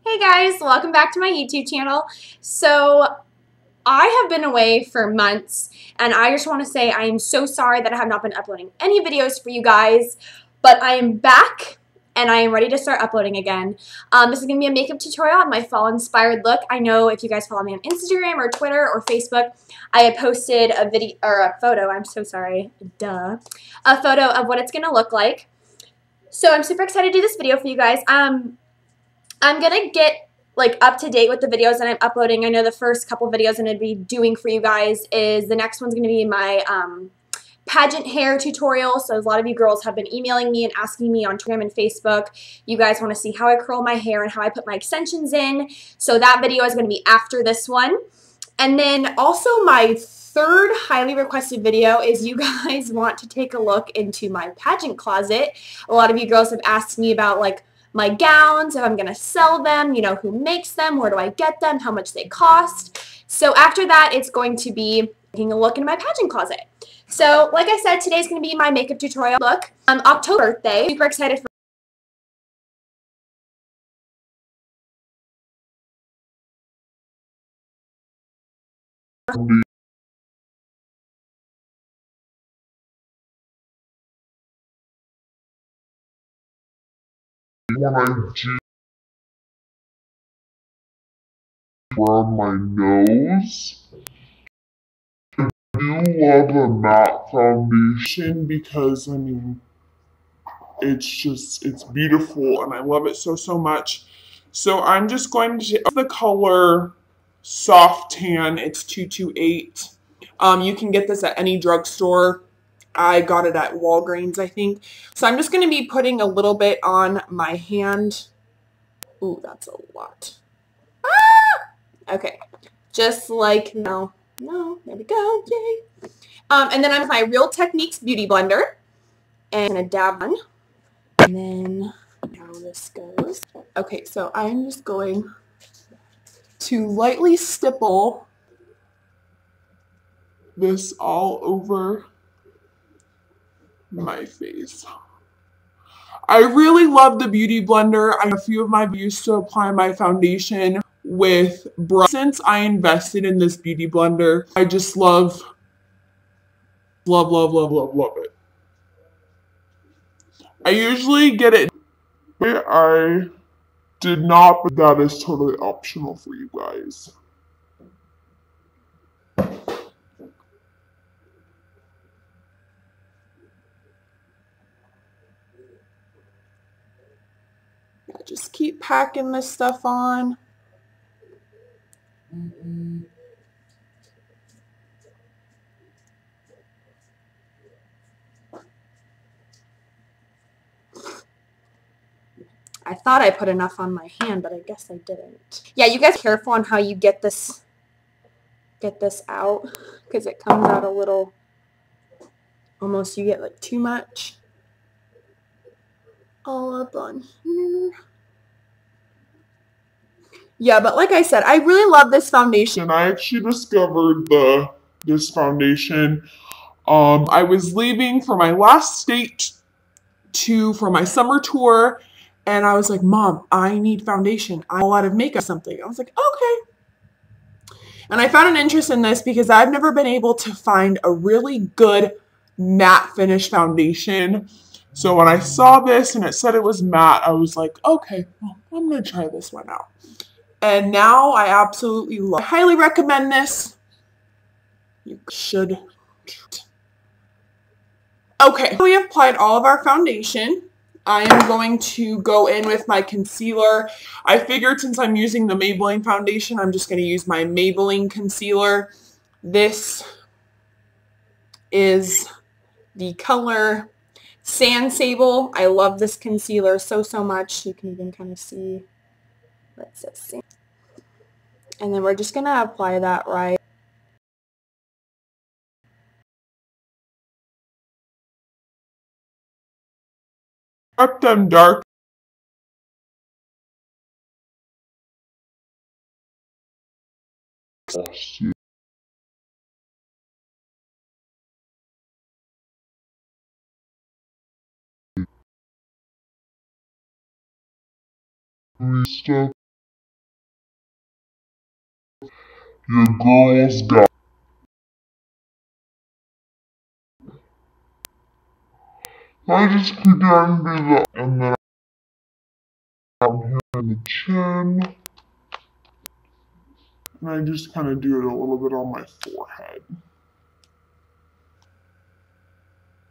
Hey guys, welcome back to my YouTube channel. So I have been away for months and I just want to say I am so sorry that I have not been uploading any videos for you guys, but I am back and I am ready to start uploading again. This is going to be a makeup tutorial on my fall inspired look. I know if you guys follow me on Instagram or Twitter or Facebook, I had posted a video or a photo, I'm so sorry, a photo of what it's going to look like. So I'm super excited to do this video for you guys. I'm going to get like up to date with the videos that I'm uploading. I know the first couple videos I'm going to be doing for you guys is the next one's going to be my pageant hair tutorial. So a lot of you girls have been emailing me and asking me on Instagram and Facebook. You guys want to see how I curl my hair and how I put my extensions in. So that video is going to be after this one. And then also my third highly requested video is you guys want to take a look into my pageant closet. A lot of you girls have asked me about like my gowns, if I'm going to sell them, you know, who makes them, where do I get them, how much they cost. So after that, it's going to be taking a look in my pageant closet. So like I said, today's going to be my makeup tutorial look. October birthday, super excited for when I do around my nose. I do love a matte foundation because, I mean, it's beautiful and I love it so much. So I'm just going to take the color Soft Tan. It's 228. You can get this at any drugstore. I got it at Walgreens, I think. So I'm just going to be putting a little bit on my hand. Ooh, that's a lot. Okay, just like, no, there we go, yay. And then I'm my Real Techniques Beauty Blender, and I'm gonna dab on, and then how this goes. Okay, so I'm just going to lightly stipple this all over my face. I really love the Beauty Blender. I have a few of my views to apply my foundation with brush. Since I invested in this Beauty Blender, I just love it. I usually get it, but I did not, but that is totally optional for you guys. Yeah, just keep packing this stuff on. I thought I put enough on my hand, but I guess I didn't. Yeah, you guys be careful on how you get this out, because it comes out a little, almost you get like too much all up on here. Yeah, but like I said, I really love this foundation. I actually discovered this foundation. I was leaving for my last state for my summer tour, and I was like, Mom, I need foundation. I have a lot of makeup, something. I was like, okay. And I found an interest in this because I've never been able to find a really good matte finish foundation. So when I saw this and it said it was matte, I was like, okay, well, I'm going to try this one out. And now I absolutely love it. I highly recommend this. You should. Okay, we have applied all of our foundation. I am going to go in with my concealer. I figured since I'm using the Maybelline foundation, I'm just going to use my Maybelline Concealer. This is the color Sand Sable. I love this concealer so much. You can even kind of see what it says. And then we're just going to apply that right. Up them dark. Stuff. Your girl's got. I just go down to the, and then I'm here in the chin. And I just kind of do it a little bit on my forehead.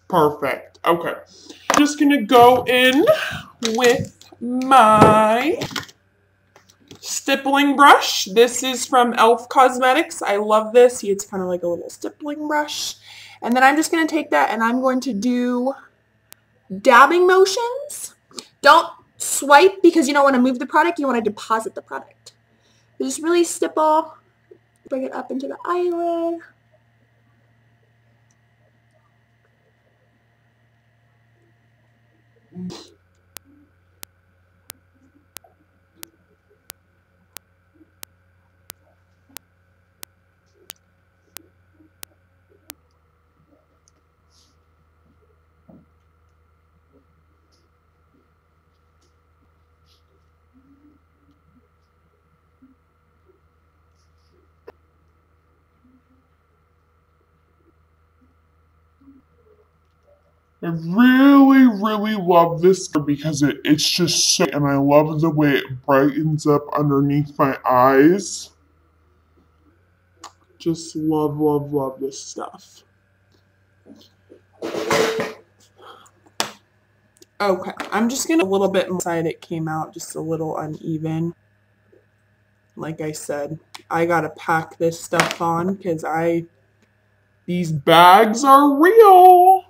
Perfect. Okay. I'm just going to go in with my stippling brush. This is from e.l.f. Cosmetics. I love this. See, it's kind of like a little stippling brush. And then I'm just going to take that and I'm going to do dabbing motions. Don't swipe because you don't want to move the product. You want to deposit the product. Just really stipple. Bring it up into the eyelid. I really, really love this because it's just so, and I love the way it brightens up underneath my eyes. Just love, love, love this stuff. Okay, I'm just gonna a little bit inside. It came out just a little uneven. Like I said, I gotta pack this stuff on because these bags are real.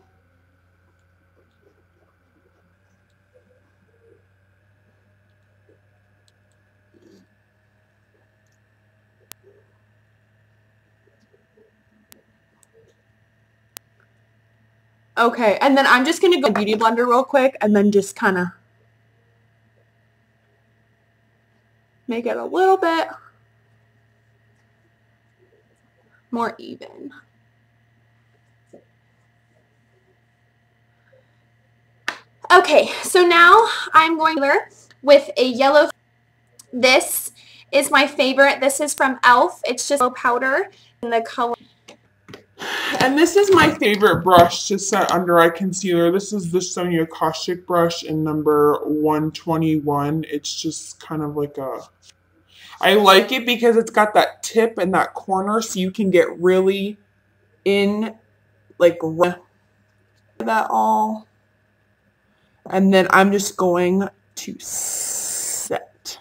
Okay, and then I'm just gonna go Beauty Blender real quick and then just kind of make it a little bit more even. Okay, so now I'm going with a yellow. This is my favorite. This is from e.l.f. It's just a powder in the color. And this is my favorite brush to set under eye concealer. This is the Sonia Kashik brush in number 121. It's just kind of like I like it because it's got that tip and that corner so you can get really in, like, that all. And then I'm just going to set.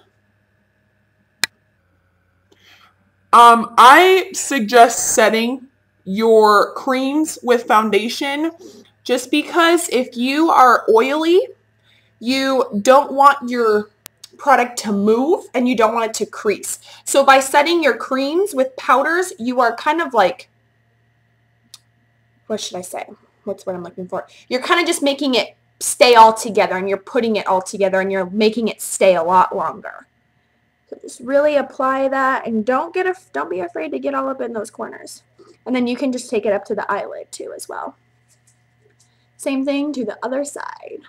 I suggest setting your creams with foundation just because if you are oily, you don't want your product to move and you don't want it to crease. So by setting your creams with powders, you are kind of like, what should I say? What's what I'm looking for? You're kind of just making it stay all together and you're putting it all together and you're making it stay a lot longer. So just really apply that and don't be afraid to get all up in those corners. And then you can just take it up to the eyelid too as well. Same thing to the other side.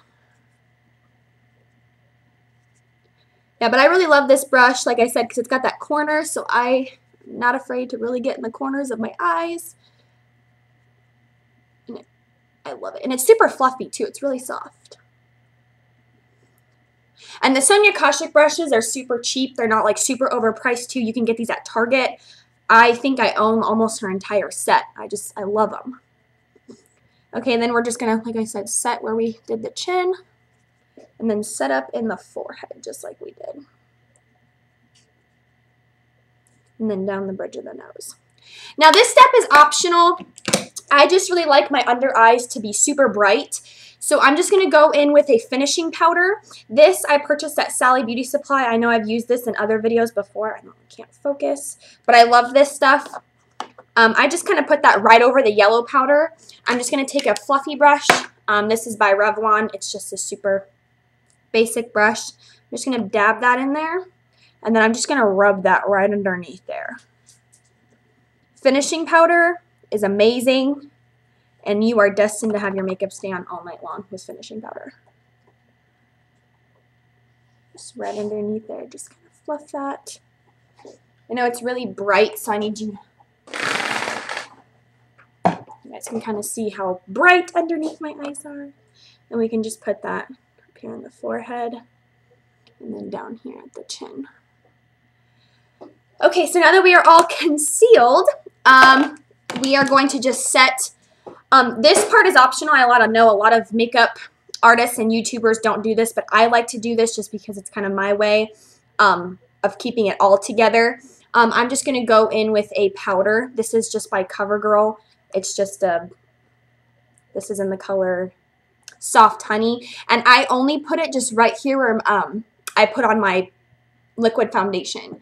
Yeah, but I really love this brush, like I said, because it's got that corner, so I'm not afraid to really get in the corners of my eyes. And I love it. And it's super fluffy too. It's really soft. And the Sonia Kashik brushes are super cheap. They're not like super overpriced too. You can get these at Target. I think I own almost her entire set. I love them. Okay, and then we're just going to, like I said, set where we did the chin. And then set up in the forehead, just like we did. And then down the bridge of the nose. Now this step is optional. I just really like my under eyes to be super bright. So I'm just going to go in with a finishing powder. This I purchased at Sally Beauty Supply. I know I've used this in other videos before. I can't focus, but I love this stuff. I just kind of put that right over the yellow powder. I'm just going to take a fluffy brush. This is by Revlon. It's just a super basic brush. I'm just going to dab that in there. And then I'm just going to rub that right underneath there. Finishing powder is amazing. And you are destined to have your makeup stay on all night long with finishing powder. Just right underneath there. Just kind of fluff that. I know it's really bright, so I need you guys can kind of see how bright underneath my eyes are. And we can just put that up here on the forehead and then down here at the chin. Okay, so now that we are all concealed, we are going to just set, this part is optional. I know a lot of makeup artists and YouTubers don't do this, but I like to do this just because it's kind of my way of keeping it all together. I'm just going to go in with a powder. This is just by CoverGirl. It's just this is in the color Soft Honey, and I only put it just right here where I put on my liquid foundation.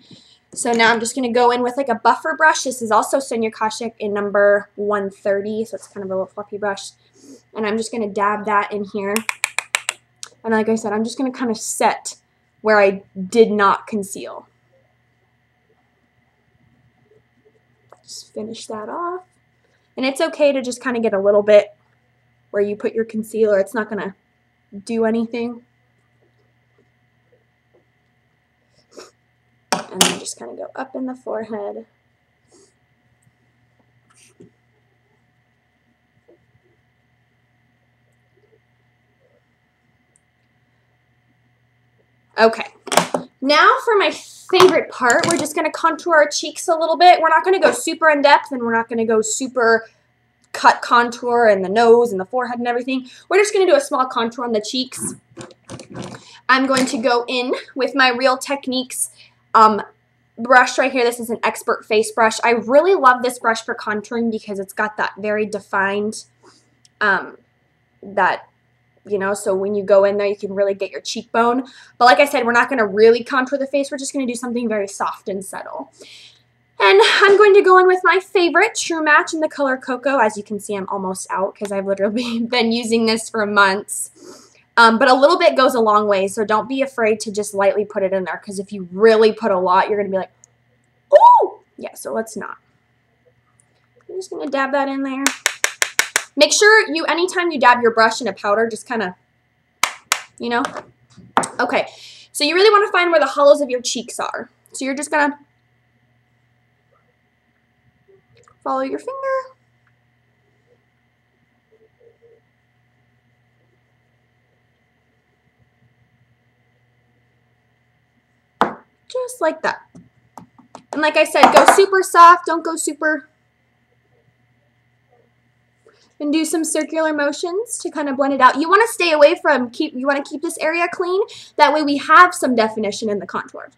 So now I'm just going to go in with like a buffer brush. This is also Sonia Kashik in number 130, so it's kind of a little fluffy brush. And I'm just going to dab that in here. And like I said, I'm just going to kind of set where I did not conceal. Just finish that off. And it's okay to just kind of get a little bit where you put your concealer. It's not going to do anything. And then just kind of go up in the forehead. Okay. Now for my favorite part, we're just going to contour our cheeks a little bit. We're not going to go super in depth, and we're not going to go super cut contour in the nose and the forehead and everything. We're just going to do a small contour on the cheeks. I'm going to go in with my Real Techniques brush right here. This is an Expert Face brush. I really love this brush for contouring because it's got that very defined, you know, so when you go in there, you can really get your cheekbone. But like I said, we're not going to really contour the face. We're just going to do something very soft and subtle. And I'm going to go in with my favorite True Match in the color Coco. As you can see, I'm almost out because I've literally been using this for months. But a little bit goes a long way, so don't be afraid to just lightly put it in there, because if you really put a lot, you're going to be like, ooh! Yeah, so let's not. I'm just going to dab that in there. Make sure anytime you dab your brush in a powder, just kind of, you know. Okay, so you really want to find where the hollows of your cheeks are. So you're just going to follow your finger. Just like that. And like I said, go super soft, don't go super. And do some circular motions to kind of blend it out. You want to stay away from, you want to keep this area clean. That way we have some definition in the contour.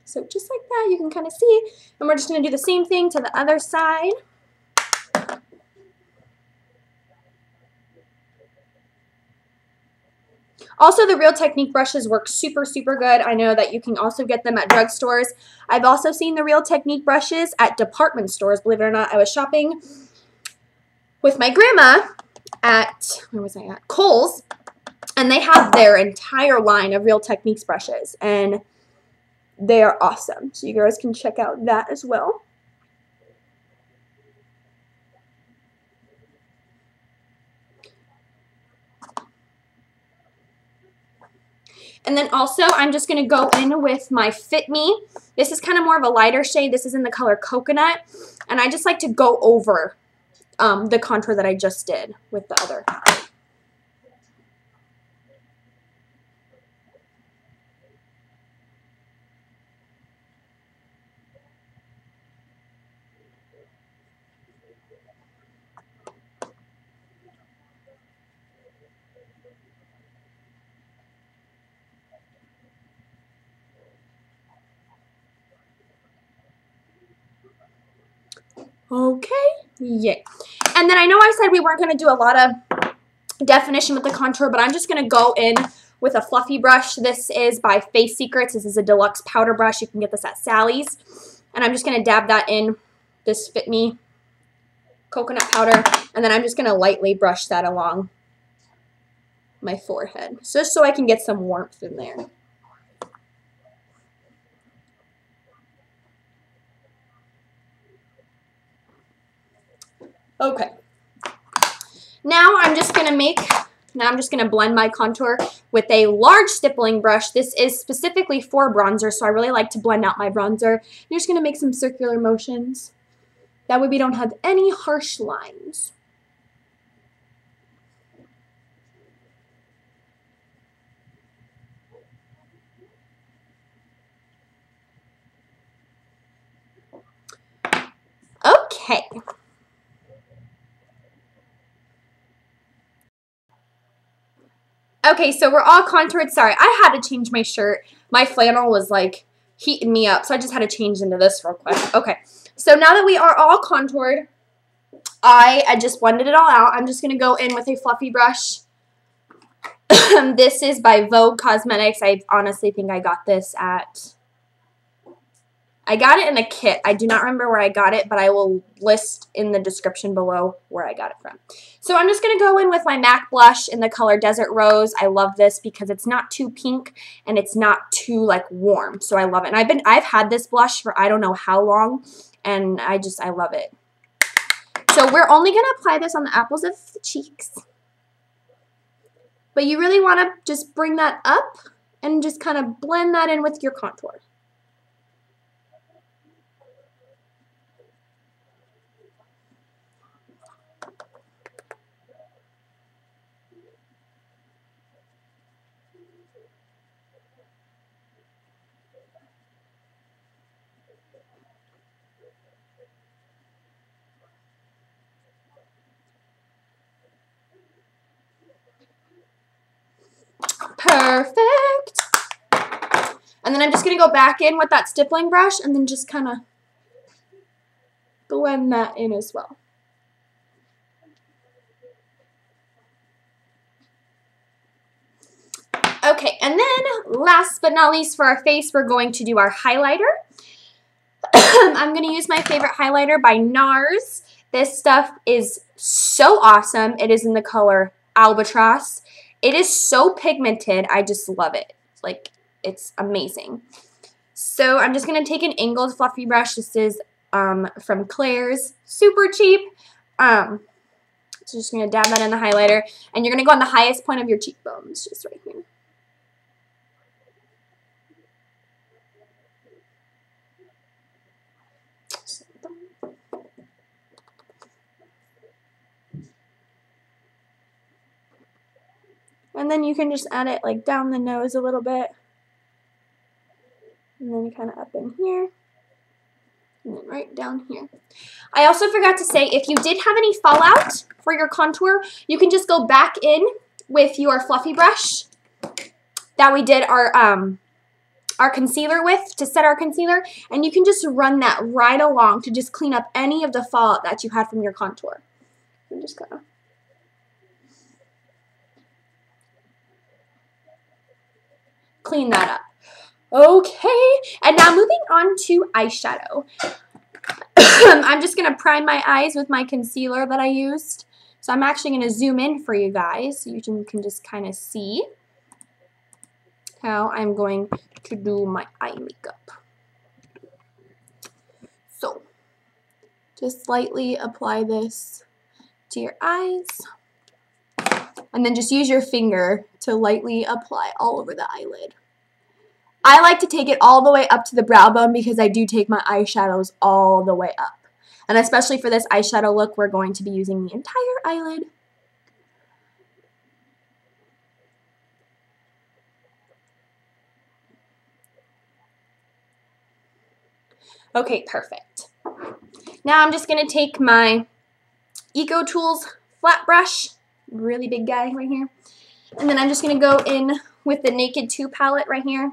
So just like that, you can kind of see. And we're just going to do the same thing to the other side. Also, the Real Technique brushes work super, super good. I know that you can also get them at drugstores. I've also seen the Real Technique brushes at department stores. Believe it or not, I was shopping with my grandma at, where was I at? Kohl's. And they have their entire line of Real Techniques brushes. And they are awesome. So you guys can check out that as well. And then also, I'm just going to go in with my Fit Me. This is kind of more of a lighter shade. This is in the color Coconut. And I just like to go over the contour that I just did with the other. Okay, yay. And then I know I said we weren't going to do a lot of definition with the contour, but I'm just going to go in with a fluffy brush. This is by Face Secrets. This is a deluxe powder brush. You can get this at Sally's. And I'm just going to dab that in, this Fit Me coconut powder. And then I'm just going to lightly brush that along my forehead, just so I can get some warmth in there. Okay. Now I'm just going to blend my contour with a large stippling brush. This is specifically for bronzer, so I really like to blend out my bronzer. You're just going to make some circular motions. That way we don't have any harsh lines. Okay. Okay, so we're all contoured. Sorry, I had to change my shirt. My flannel was like heating me up, so I just had to change into this real quick. Okay, so now that we are all contoured, I just blended it all out. I'm just going to go in with a fluffy brush. This is by Vogue Cosmetics. I honestly think I got this at... I got it in a kit. I do not remember where I got it, but I will list in the description below where I got it from. So I'm just going to go in with my MAC blush in the color Desert Rose. I love this because it's not too pink and it's not too like warm. So I love it. And I've had this blush for I don't know how long, and I love it. So we're only going to apply this on the apples of the cheeks. But you really want to just bring that up and just kind of blend that in with your contour. Perfect. And then I'm just going to go back in with that stippling brush and then just kind of blend that in as well. Okay, and then last but not least for our face, we're going to do our highlighter. I'm going to use my favorite highlighter by NARS. This stuff is so awesome. It is in the color Albatross. It is so pigmented. I just love it. Like, it's amazing. So I'm just going to take an angled fluffy brush. This is from Claire's. Super cheap. So just going to dab that in the highlighter. And you're going to go on the highest point of your cheekbones, just right here. And then you can just add it like down the nose a little bit. And then kind of up in here. And then right down here. I also forgot to say, if you did have any fallout for your contour, you can just go back in with your fluffy brush that we did our concealer with, to set our concealer. And you can just run that right along to just clean up any of the fallout that you had from your contour. I'm just gonna... clean that up. Okay, and now moving on to eyeshadow. I'm just going to prime my eyes with my concealer that I used. So I'm actually going to zoom in for you guys so you can just kind of see how I'm going to do my eye makeup. So just lightly apply this to your eyes. And then just use your finger to lightly apply all over the eyelid. I like to take it all the way up to the brow bone because I do take my eyeshadows all the way up. And especially for this eyeshadow look, we're going to be using the entire eyelid. Okay, perfect. Now I'm just going to take my Eco Tools flat brush, really big guy right here. And then I'm just going to go in with the Naked 2 palette right here.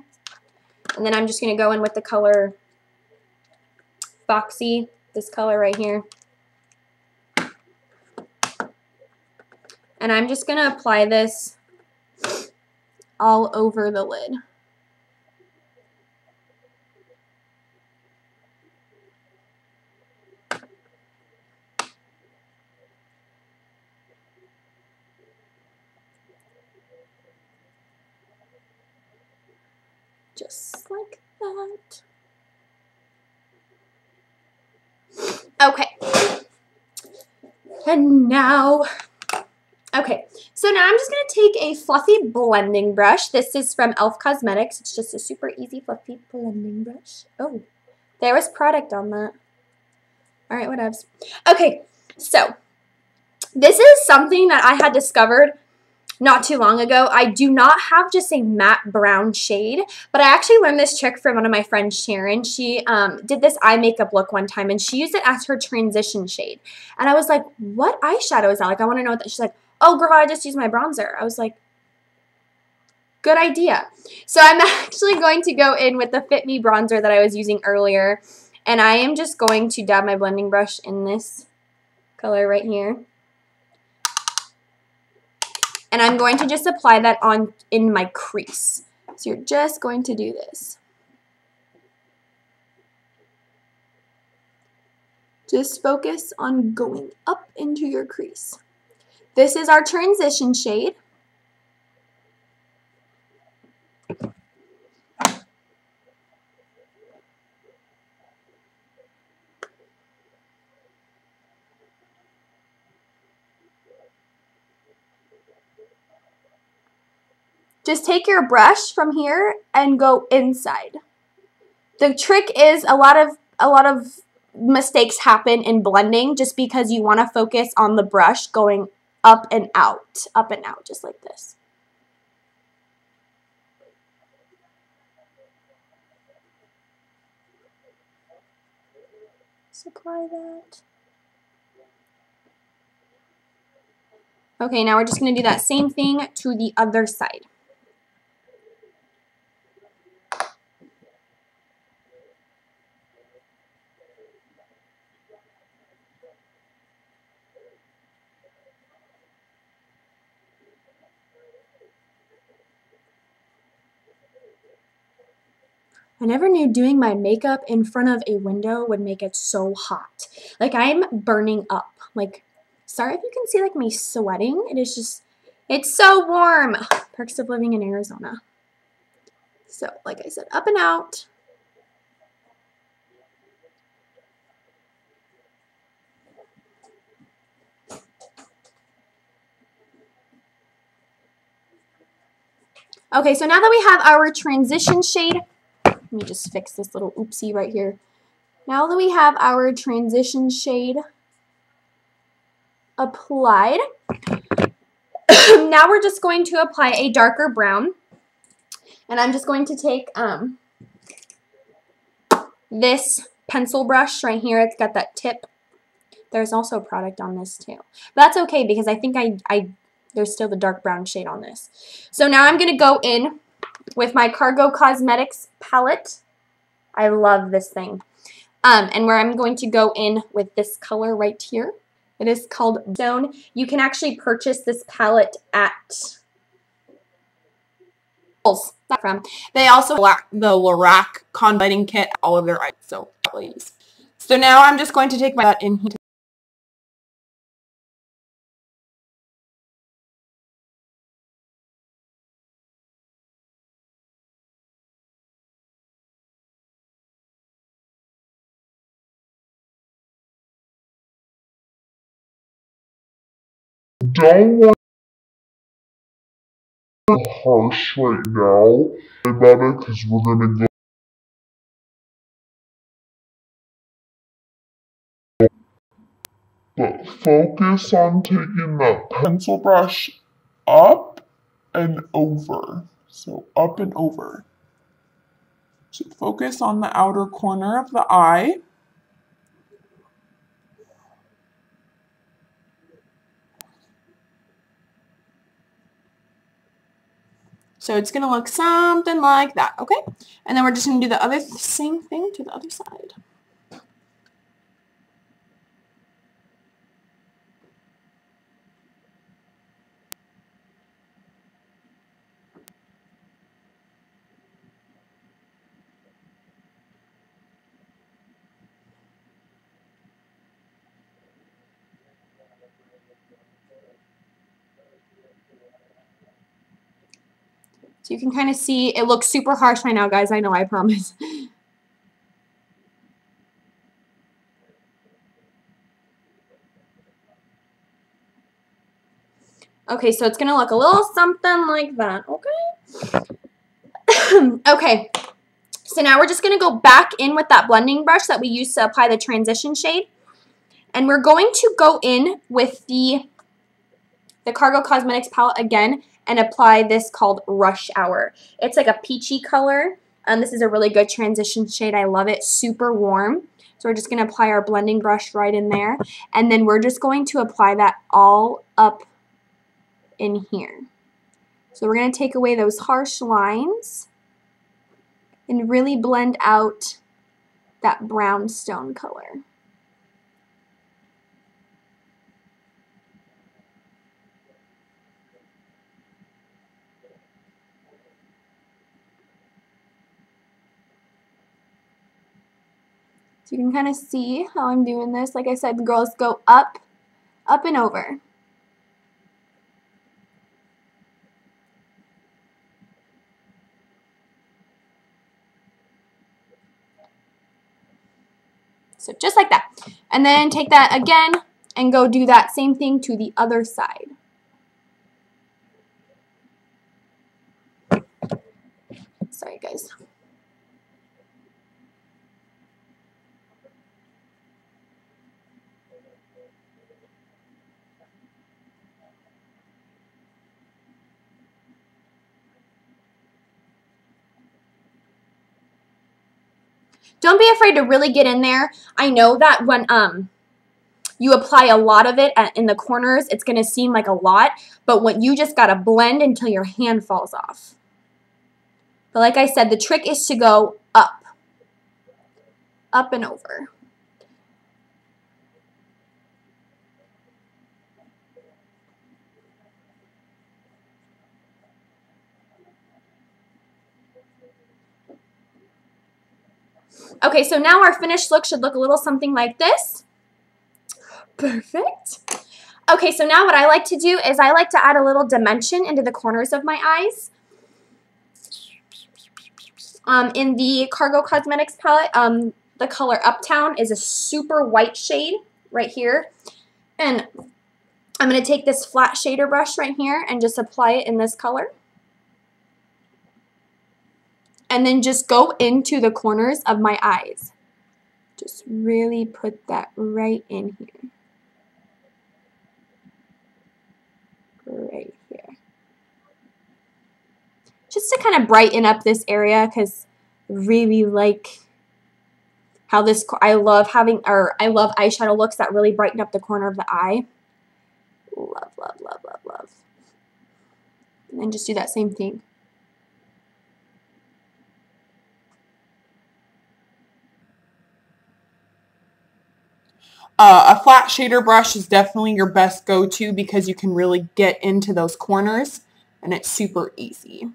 And then I'm just going to go in with the color Foxy, this color right here. And I'm just going to apply this all over the lid. Just like that. Okay. And now, okay, so now I'm just going to take a fluffy blending brush. This is from e.l.f. Cosmetics. It's just a super easy fluffy blending brush. Oh, there was product on that. All right, whatevs. Okay, so this is something that I had discovered not too long ago. I do not have just a matte brown shade, but I actually learned this trick from one of my friends, Sharon. She did this eye makeup look one time, and she used it as her transition shade. And I was like, what eyeshadow is that? Like, I want to know what that. She's like, oh, girl, I just used my bronzer. I was like, good idea. So I'm actually going to go in with the Fit Me bronzer that I was using earlier, and I am just going to dab my blending brush in this color right here. And I'm going to just apply that on in my crease. So you're just going to do this. Just focus on going up into your crease. This is our transition shade. Just take your brush from here and go inside. The trick is a lot of mistakes happen in blending just because you want to focus on the brush going up and out, just like this. Just apply that. Okay, now we're just going to do that same thing to the other side. I never knew doing my makeup in front of a window would make it so hot. Like, I'm burning up. Like, sorry if you can see like me sweating. It is just, it's so warm. Perks of living in Arizona. So, like I said, up and out. Okay, so now that we have our transition shade, let me just fix this little oopsie right here. Now that we have our transition shade applied, now we're just going to apply a darker brown. And I'm just going to take this pencil brush right here. It's got that tip. There's also product on this too. But that's okay because I think there's still the dark brown shade on this. So now I'm going to go in with my Cargo Cosmetics palette. I love this thing. And where I'm going to go in with this color right here. It is called Stone. You can actually purchase this palette at from. They also the Lorac Conviting Kit, all of their items. So please. So now I'm just going to take that in here. Don't want harsh right now about it because we're gonna go. But focus on taking that pencil brush up and over. So up and over. So focus on the outer corner of the eye. So it's going to look something like that, okay? And then we're just going to do the same thing to the other side. So you can kind of see it looks super harsh right now, guys. I know, I promise. Okay, so it's going to look a little something like that, okay? Okay, so now we're just going to go back in with that blending brush that we used to apply the transition shade. And we're going to go in with the Cargo Cosmetics palette again and apply this called Rush Hour. It's like a peachy color. This is a really good transition shade. I love it. Super warm. So we're just going to apply our blending brush right in there. And then we're just going to apply that all up in here. So we're going to take away those harsh lines and really blend out that brownstone color. So you can kind of see how I'm doing this. Like I said, the girls go up, up and over. So just like that. And then take that again and go do that same thing to the other side. Sorry, guys. Don't be afraid to really get in there. I know that when you apply a lot of it in the corners, it's going to seem like a lot, but when you just got to blend until your hand falls off. But like I said, the trick is to go up and over. Okay, so now our finished look should look a little something like this. Perfect. Okay, so now what I like to do is I like to add a little dimension into the corners of my eyes. In the Cargo Cosmetics palette, the color Uptown is a super white shade right here. And I'm going to take this flat shader brush right here and just apply it in this color. And then just go into the corners of my eyes. Just really put that right in here. Right here. Just to kind of brighten up this area, because I really like how this, I love eyeshadow looks that really brighten up the corner of the eye. Love, love, love, love, love. And then just do that same thing. A flat shader brush is definitely your best go-to because you can really get into those corners and it's super easy.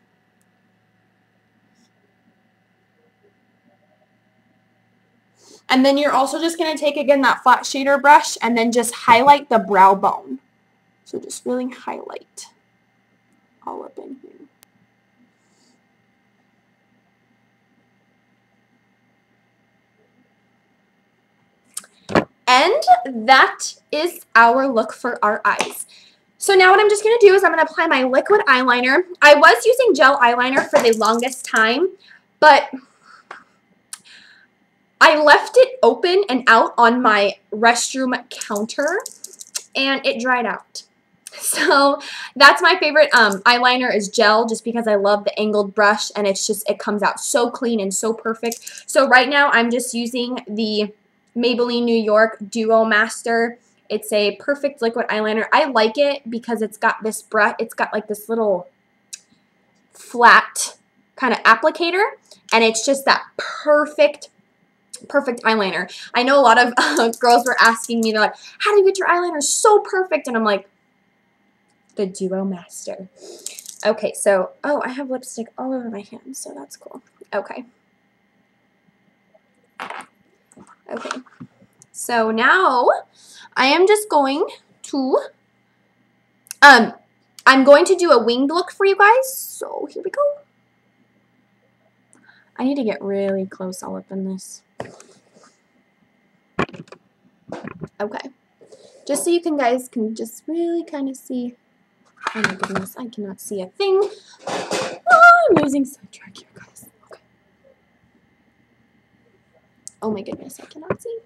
And then you're also just going to take again that flat shader brush and then just highlight the brow bone. So just really highlight all up in here. And that is our look for our eyes. So now what I'm just going to do is I'm going to apply my liquid eyeliner. I was using gel eyeliner for the longest time, but I left it open and out on my restroom counter, and it dried out. So that's my favorite eyeliner is gel, just because I love the angled brush, and it's just, it comes out so clean and so perfect. So right now I'm just using the Maybelline New York Duo Master. It's a perfect liquid eyeliner. I like it because it's got this brush, it's got like this little flat kind of applicator, and it's just that perfect eyeliner. I know a lot of girls were asking me, they're like, how do you get your eyeliner so perfect? And I'm like, the Duo Master. Okay, so, oh, I have lipstick all over my hands, so that's cool. Okay. Okay, so now I am just going to, I'm going to do a winged look for you guys, so here we go. I need to get really close all up in this. Okay, just so you guys can just really kind of see Oh my goodness, I cannot see a thing. Oh, I'm losing sidetrack here, guys. Okay. Oh my goodness, I cannot see.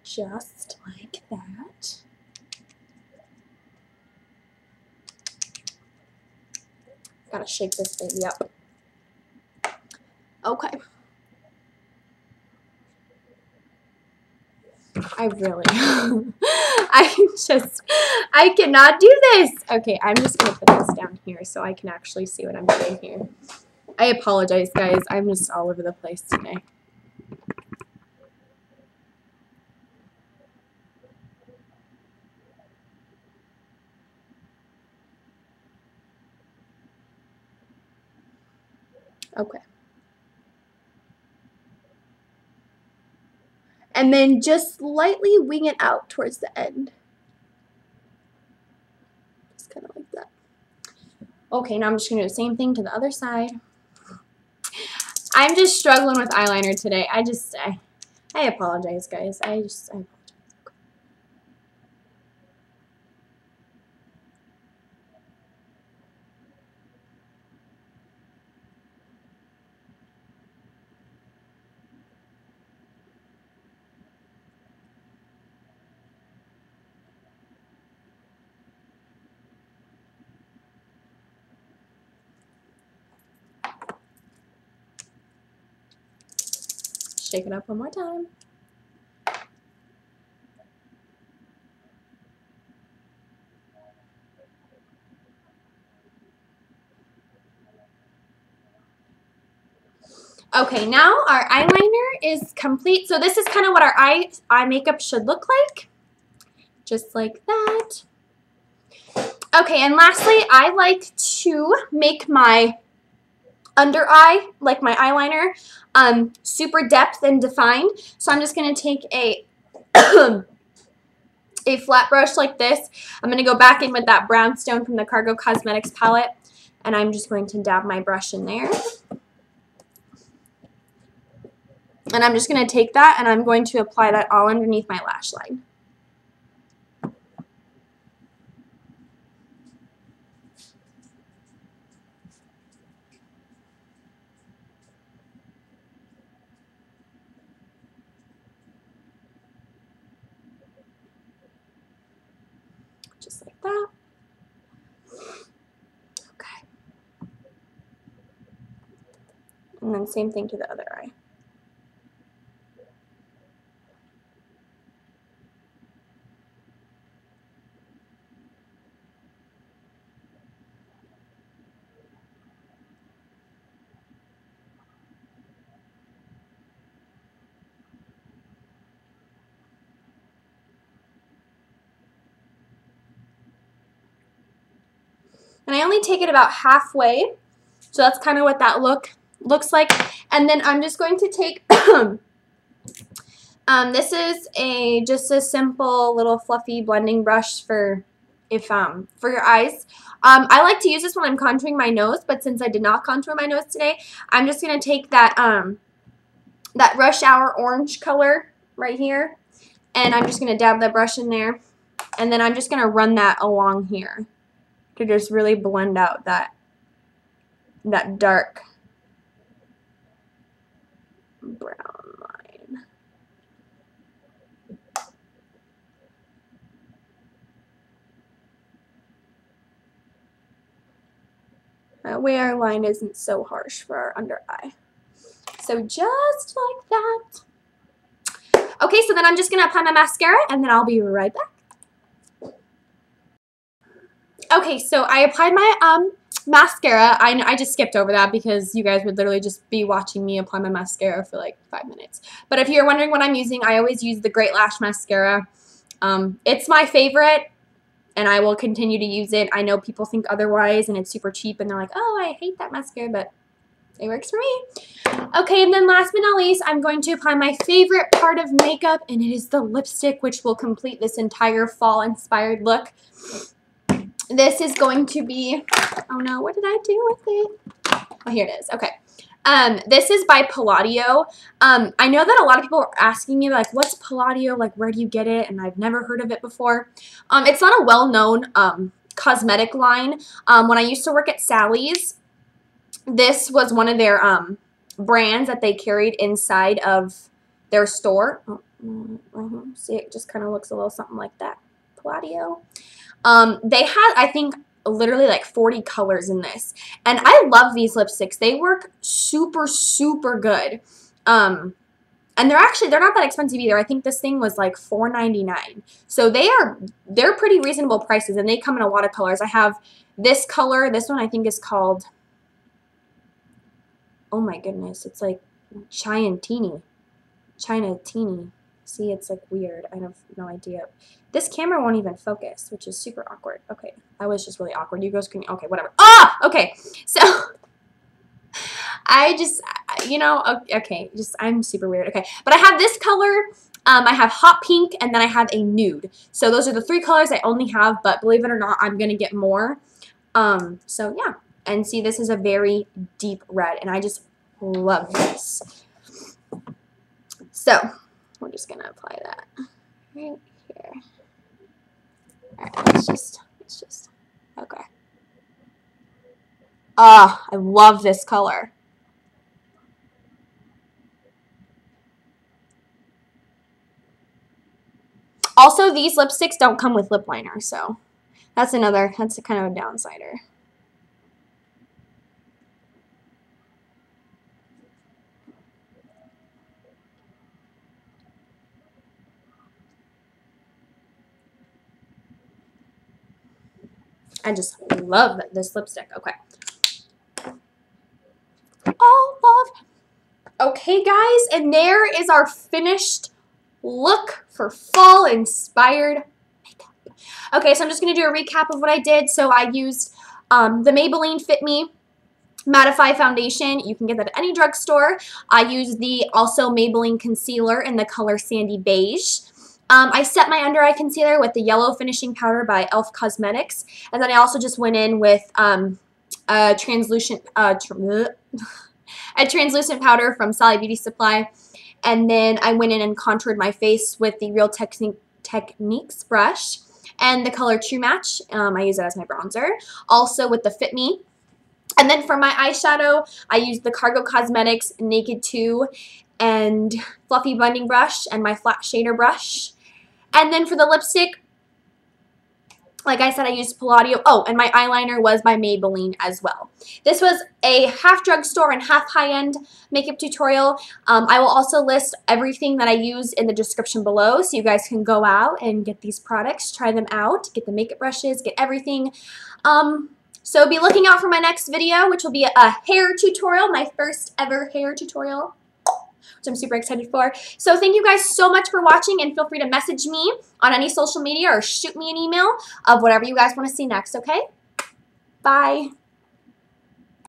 Just like that. Gotta shake this baby up. Okay. I really, I cannot do this. Okay, I'm just gonna put this down here so I can actually see what I'm doing here. I apologize, guys. I'm just all over the place today. Okay. And then just lightly wing it out towards the end. Just kind of like that. Okay, now I'm just going to do the same thing to the other side. I'm just struggling with eyeliner today. I apologize, guys. I apologize. Shake it up one more time. Okay, now our eyeliner is complete. So this is kind of what our eye makeup should look like. Just like that. Okay, and lastly, I like to make my under eye, like my eyeliner, super depth and defined. So I'm just going to take a a flat brush like this. I'm going to go back in with that brownstone from the Cargo Cosmetics palette, and I'm just going to dab my brush in there. And I'm just going to take that and I'm going to apply that all underneath my lash line. Just like that. Okay. And then same thing to the other eye. And I only take it about halfway, so that's kind of what that looks like. And then I'm just going to take, this is just a simple little fluffy blending brush for your eyes. I like to use this when I'm contouring my nose, but since I did not contour my nose today, I'm just going to take that, that Rush Hour orange color right here, and I'm just going to dab that brush in there, and then I'm just going to run that along here to just really blend out that dark brown line. That way our line isn't so harsh for our under eye. So just like that. Okay, so then I'm just going to apply my mascara and then I'll be right back. Okay, so I applied my mascara. I just skipped over that because you guys would literally just be watching me apply my mascara for like 5 minutes. But if you're wondering what I'm using, I always use the Great Lash Mascara. It's my favorite. and I will continue to use it. I know people think otherwise, and it's super cheap, and they're like, oh, I hate that mascara, but it works for me. Okay, and then last but not least, I'm going to apply my favorite part of makeup, and it is the lipstick, which will complete this entire fall-inspired look. This is going to be, oh no, what did I do with it? Oh, here it is. Okay. This is by Palladio. I know that a lot of people are asking me, like, what's Palladio? Like, where do you get it? And I've never heard of it before. It's not a well-known cosmetic line. When I used to work at Sally's, this was one of their brands that they carried inside of their store. See, it just kind of looks a little something like that. Palladio. They had, I think, literally like 40 colors in this. And I love these lipsticks. They work super, super good. And they're not that expensive either. I think this thing was like $4.99. So they're pretty reasonable prices, and they come in a lot of colors. I have this color. This one I think is called, oh my goodness, it's like China Teeny. See, it's like weird. I have no idea. This camera won't even focus, which is super awkward. Okay, I was just really awkward. You guys can, okay, whatever. Ah, okay. So I just, you know, okay, just I'm super weird. Okay, but I have this color. I have hot pink, and then I have a nude. So those are the 3 colors I only have, but believe it or not, I'm gonna get more. So yeah. And see, this is a very deep red, and I just love this. So, we're just going to apply that right here. Alright, let's just, okay. Ah, I love this color. Also, these lipsticks don't come with lip liner, so that's kind of a downsider. I just love this lipstick. Okay. Oh, love. Okay, guys, and there is our finished look for fall-inspired makeup. Okay, so I'm just going to do a recap of what I did. So I used the Maybelline Fit Me Mattify Foundation. You can get that at any drugstore. I used the also Maybelline Concealer in the color Sandy Beige. I set my under eye concealer with the yellow finishing powder by e.l.f. Cosmetics, and then I also just went in with a translucent powder from Sally Beauty Supply, and then I went in and contoured my face with the Real Techniques brush and the color True Match. I use it as my bronzer, also with the Fit Me. And then for my eyeshadow, I used the Cargo Cosmetics Naked 2 and Fluffy Blending Brush and my flat shader brush. And then for the lipstick, like I said, I used Palladio. Oh, and my eyeliner was by Maybelline as well. This was a half drugstore and half high-end makeup tutorial. I will also list everything that I used in the description below, so you guys can go out and get these products, try them out, get the makeup brushes, get everything. So be looking out for my next video, which will be a hair tutorial, my first ever hair tutorial, which I'm super excited for. So thank you guys so much for watching, and feel free to message me on any social media or shoot me an email of whatever you guys want to see next, okay? Bye.